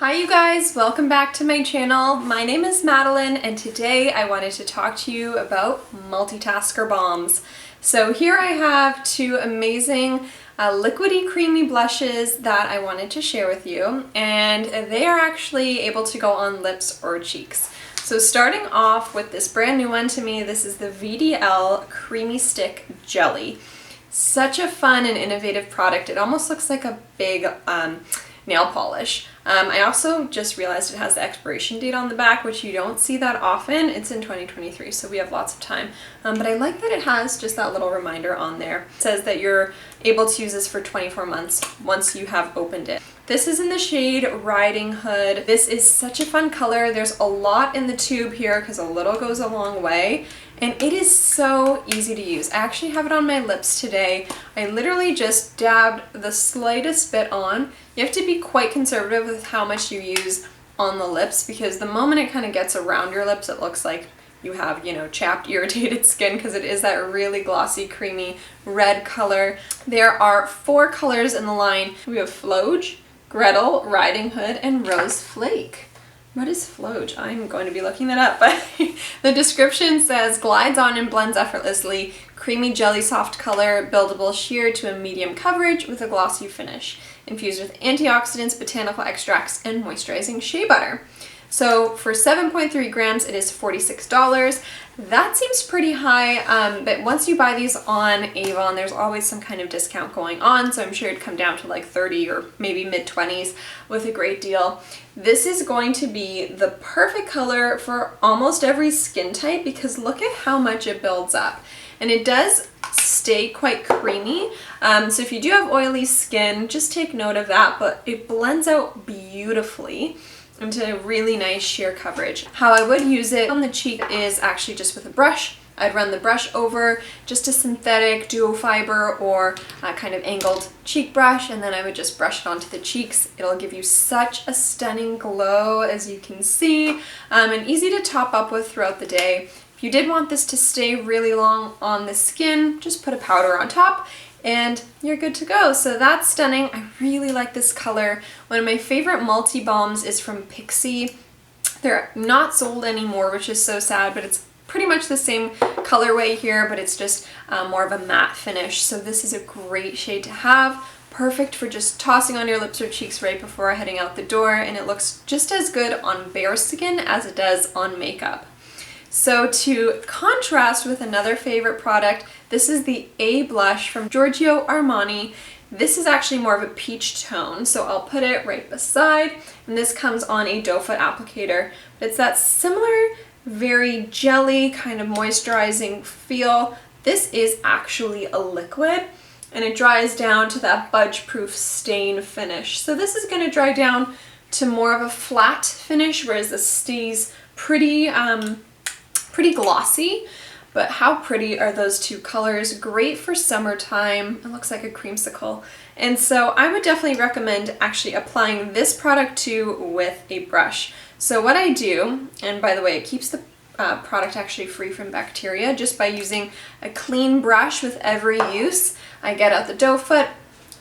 Hi you guys, welcome back to my channel. My name is Madeline and today I wanted to talk to you about multitasker bombs. So here I have two amazing liquidy creamy blushes that I wanted to share with you, and they are actually able to go on lips or cheeks. So starting off with this brand new one to me, this is the VDL Creamy Stick Jelly. Such a fun and innovative product. It almost looks like a big nail polish. I also just realized it has the expiration date on the back, which you don't see that often. It's in 2023, so we have lots of time. But I like that it has just that little reminder on there. It says that you're able to use this for 24 months once you have opened it. This is in the shade Riding Hood. This is such a fun color. There's a lot in the tube here because a little goes a long way. And it is so easy to use. I actually have it on my lips today. I literally just dabbed the slightest bit on. You have to be quite conservative with how much you use on the lips because the moment it kind of gets around your lips, it looks like you have, chapped, irritated skin because it is that really glossy, creamy red color. There are 4 colors in the line. We have Floge, Gretel, Riding Hood, and Rose Flake. What is Floge? I'm going to be looking that up, but the description says glides on and blends effortlessly, creamy jelly soft color, buildable sheer to a medium coverage with a glossy finish, infused with antioxidants, botanical extracts, and moisturizing shea butter. So for 7.3 grams, it is $46. That seems pretty high, but once you buy these on AVON, there's always some kind of discount going on, so I'm sure it'd come down to like 30 or maybe mid-20s with a great deal. This is going to be the perfect color for almost every skin type because look at how much it builds up. And it does stay quite creamy, so if you do have oily skin, just take note of that, but it blends out beautifully into a really nice sheer coverage. How I would use it on the cheek is actually just with a brush. I'd run the brush over just a synthetic duo fiber or a kind of angled cheek brush, and then I would just brush it onto the cheeks. It'll give you such a stunning glow, as you can see, and easy to top up with throughout the day. If you did want this to stay really long on the skin, just put a powder on top and you're good to go. So that's stunning. I really like this color. One of my favorite multi-balms is from Pixi. They're not sold anymore, which is so sad, but it's pretty much the same colorway here, but it's just more of a matte finish. So this is a great shade to have. Perfect for just tossing on your lips or cheeks right before heading out the door, and it looks just as good on bare skin as it does on makeup. So to contrast with another favorite product, this is the A blush from Giorgio Armani. This is actually more of a peach tone, so I'll put it right beside, and this comes on a doe foot applicator. But it's that similar, very jelly kind of moisturizing feel. This is actually a liquid, and it dries down to that budge-proof stain finish. So this is going to dry down to more of a flat finish, whereas this stays pretty glossy. But how pretty are those two colors? Great for summertime. It looks like a creamsicle. And so I would definitely recommend actually applying this product too with a brush. So what I do, and by the way, it keeps the product actually free from bacteria just by using a clean brush with every use. I get out the doe foot,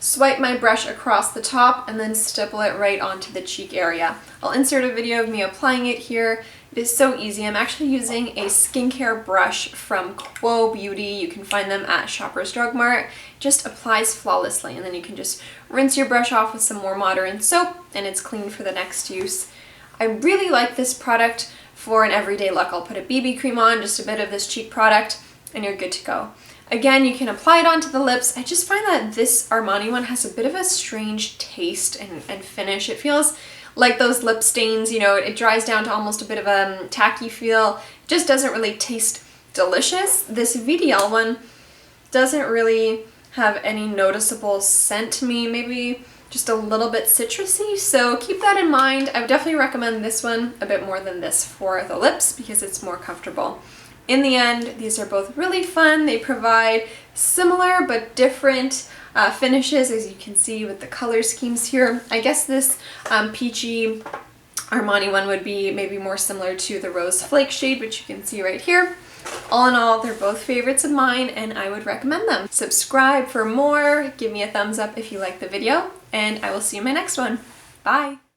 swipe my brush across the top, and then stipple it right onto the cheek area. I'll insert a video of me applying it here. It is so easy. I'm actually using a skincare brush from Quo Beauty. You can find them at Shoppers Drug Mart. It just applies flawlessly, and then you can just rinse your brush off with some more modern soap, and it's clean for the next use. I really like this product for an everyday look. I'll put a BB cream on, just a bit of this cheek product, and you're good to go. Again, you can apply it onto the lips. I just find that this Armani one has a bit of a strange taste and finish. It feels like those lip stains, it dries down to almost a bit of a tacky feel. It just doesn't really taste delicious. This VDL one doesn't really have any noticeable scent to me, maybe just a little bit citrusy, so keep that in mind. I would definitely recommend this one a bit more than this for the lips because it's more comfortable. In the end, these are both really fun. They provide similar but different finishes, as you can see with the color schemes here. I guess this peachy Armani one would be maybe more similar to the Rose Flake shade, which you can see right here. All in all, they're both favorites of mine and I would recommend them. Subscribe for more, give me a thumbs up if you like the video, and I will see you in my next one. Bye!